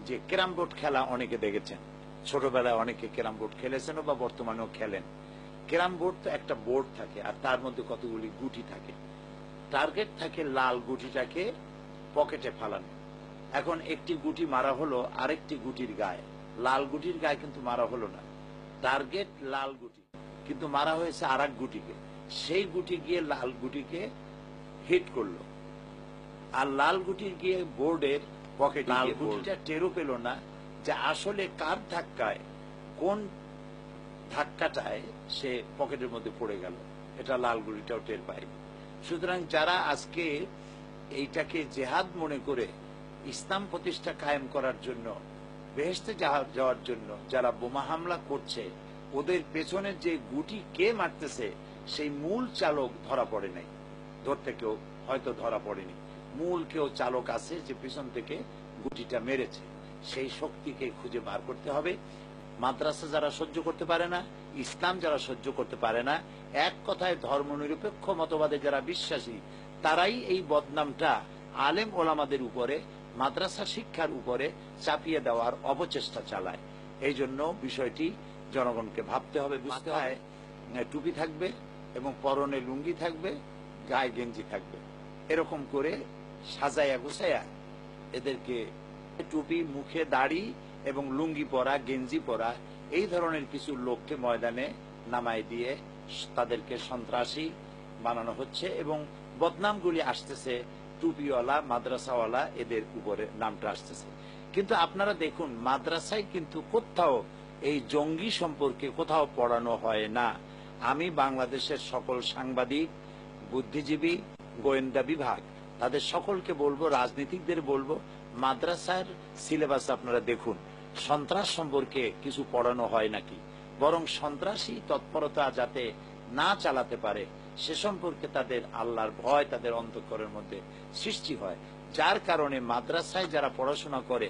যে carrom board খেলা অনেকে দেখেছেন, ছোটবেলায় অনেকে ক্যারাম বোর্ড খেলেছেন বা বর্তমানেও খেলেন। ক্যারাম বোর্ড তো একটা বোর্ড থাকে আর তার মধ্যে কতগুলি গুটি থাকে। টার্গেট থাকে লাল গুটিটাকে পকেটে ফালানো। এখন একটি গুটি মারা হলো আরেকটি গুটির গায়ে, লাল গুটির গায়ে কিন্তু মারা হলো না। টার্গেট লাল গুটি, কিন্তু মারা হয়েছে আর এক গুটিকে। সেই গুটি গিয়ে লাল গুটিকে হিট করলো, আর লাল গুটির গিয়ে বোর্ডের পকেটে। লাল গুটিটা টেরও পেল না যে আসলে কার ধাক্কায়, কোন ধাক্কাটায় সে পকেটের মধ্যে পড়ে গেল, এটা লাল গুটিটাও টের পায়। সুতরাং যারা আজকে এইটাকে জেহাদ মনে করে ইসলাম প্রতিষ্ঠা কায়েম করার জন্য, বেহেশতে যাওয়ার জন্য যারা বোমা হামলা করছে, ওদের পেছনের যে গুটি কে মারতেছে সেই মূল চালক ধরা পড়ে নাই। ধরতে কেউ হয়তো ধরা পড়েনি, মূল কেউ চালক আছে যে পিছন থেকে গুটিটা মেরেছে। সেই শক্তিকে খুঁজে বার করতে হবে। মাদ্রাসা যারা সহ্য করতে পারে না, ইসলাম যারা সহ্য করতে পারে না, এক কথায় ধর্মনিরপেক্ষ মতবাদে যারা বিশ্বাসী, তারাই এই বদনামটা আলেম ওলামাদের উপরে, মাদ্রাসা শিক্ষার উপরে চাপিয়ে দেওয়ার অপচেষ্টা চালায়। এই জন্য বিষয়টি জনগণকে ভাবতে হবে, বুঝতে হয়। টুপি থাকবে এবং পরনে লুঙ্গি থাকবে, গায়ে গেঞ্জি থাকবে, এরকম করে সাজায়া গুছায়া এদেরকে টুপি, মুখে দাড়ি এবং লুঙ্গি পরা, গেঞ্জি পরা এই ধরনের কিছু লোককে ময়দানে নামাই দিয়ে তাদেরকে সন্ত্রাসী বানানো হচ্ছে এবং বদনামগুলি আসতেছে টুপিওয়ালা, মাদ্রাসাওয়ালা, এদের উপরে নামটা আসতেছে। কিন্তু আপনারা দেখুন, মাদ্রাসায় কিন্তু কোথাও এই জঙ্গি সম্পর্কে কোথাও পড়ানো হয় না। আমি বাংলাদেশের সকল সাংবাদিক, বুদ্ধিজীবী, গোয়েন্দা বিভাগ, তাদের সকলকে বলবো, রাজনীতিকদের বলবো, মাদ্রাসার সিলেবাস আপনারা দেখুন, সন্ত্রাস সম্পর্কে কিছু পড়ানো হয় নাকি। বরং সন্ত্রাসী তৎপরতা যাতে না চালাতে পারে সে সম্পর্কে তাদের আল্লাহর ভয় তাদের অন্তঃকরণের মধ্যে সৃষ্টি হয়। যার কারণে মাদ্রাসায় যারা পড়াশোনা করে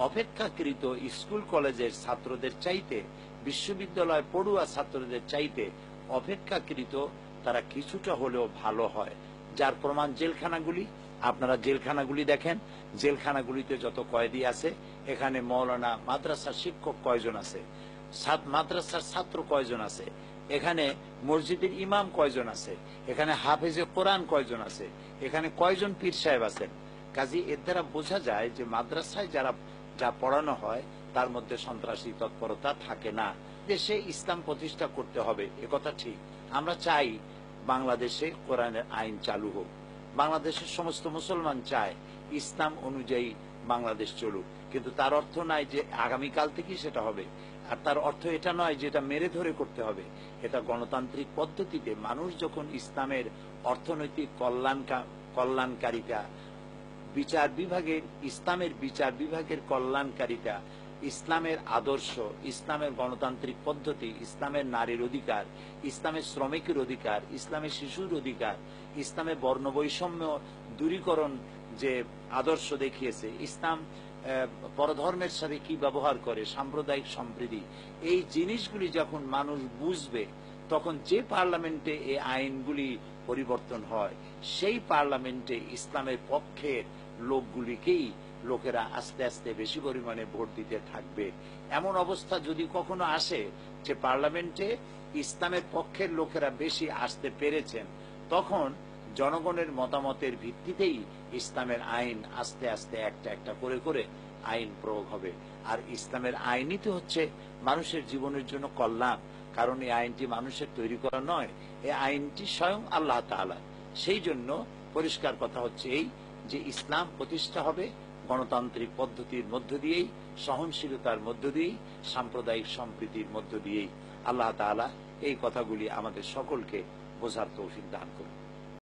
অপেক্ষাকৃত স্কুল কলেজের ছাত্রদের চাইতে, বিশ্ববিদ্যালয় পড়ুয়া ছাত্রদের চাইতে অপেক্ষাকৃত তারা কিছুটা হলেও ভালো হয়। যার প্রমাণ জেলখানাগুলি। আপনারা জেলখানাগুলি দেখেন, জেলখানাগুলিতে যত কয়েদি আছে, এখানে মৌলানা মাদ্রাসার শিক্ষক কয়জন আছে, মাদ্রাসার ছাত্র কয়জন আছে, এখানে মসজিদের ইমাম কয়জন আছে, এখানে হাফেজে কোরআন কয়জন আছে, এখানে কয়জন পীর সাহেব আছেন। কাজী এর দ্বারা বোঝা যায় যে মাদ্রাসায় যা পড়ানো হয় তার মধ্যে সন্ত্রাসী তৎপরতা থাকে না। দেশে ইসলাম প্রতিষ্ঠা করতে হবে, একথা ঠিক। আমরা চাই বাংলাদেশে কোরআনের আইন চালু হোক, বাংলাদেশের সমস্ত মুসলমান চায় ইসলাম অনুযায়ী বাংলাদেশ চলুক। কিন্তু তার অর্থ নয় যে আগামীকাল থেকেই সেটা হবে, আর তার অর্থ এটা নয় যে এটা মেরে ধরে করতে হবে। এটা গণতান্ত্রিক পদ্ধতিতে মানুষ যখন ইসলামের অর্থনৈতিক কল্যাণকারিতা, বিচার বিভাগের, ইসলামের বিচার বিভাগের কল্যাণকারিতা, ইসলামের আদর্শ, ইসলামের গণতান্ত্রিক পদ্ধতি, ইসলামের নারীর অধিকার, ইসলামের শ্রমিকের অধিকার, ইসলামের শিশুর অধিকার, ইসলামের বর্ণবৈষম্য দূরীকরণ যে আদর্শ দেখিয়েছে, ইসলাম পরধর্মের সাথে কি ব্যবহার করে, সাম্প্রদায়িক সম্প্রীতি, এই জিনিসগুলি যখন মানুষ বুঝবে, তখন যে পার্লামেন্টে এই আইনগুলি পরিবর্তন হয়, সেই পার্লামেন্টে ইসলামের পক্ষের লোকগুলিকেই লোকেরা আস্তে আস্তে বেশি পরিমাণে ভোট দিতে থাকবে। এমন অবস্থা যদি কখনো আসে যে পার্লামেন্টে ইসলামের পক্ষের লোকেরা বেশি আসতে পেরেছেন, তখন জনগণের মতামতের ভিত্তিতেই ইসলামের আইন আস্তে আস্তে একটা একটা করে করে আইন প্রয়োগ হবে। আর ইসলামের আইনই তো হচ্ছে মানুষের জীবনের জন্য কল্যাণ। কারণ এই আইনটি মানুষের তৈরি করা নয়, এই আইনটি স্বয়ং আল্লাহ তাআলা। সেই জন্য পরিষ্কার কথা হচ্ছে এই যে ইসলাম প্রতিষ্ঠা হবে গণতান্ত্রিক পদ্ধতির মধ্য দিয়েই, সহনশীলতার মধ্য দিয়েই, সাম্প্রদায়িক সম্প্রীতির মধ্য দিয়েই। আল্লাহ তাআলা এই কথাগুলি আমাদের সকলকে বোঝার তৌফিক দান করুন।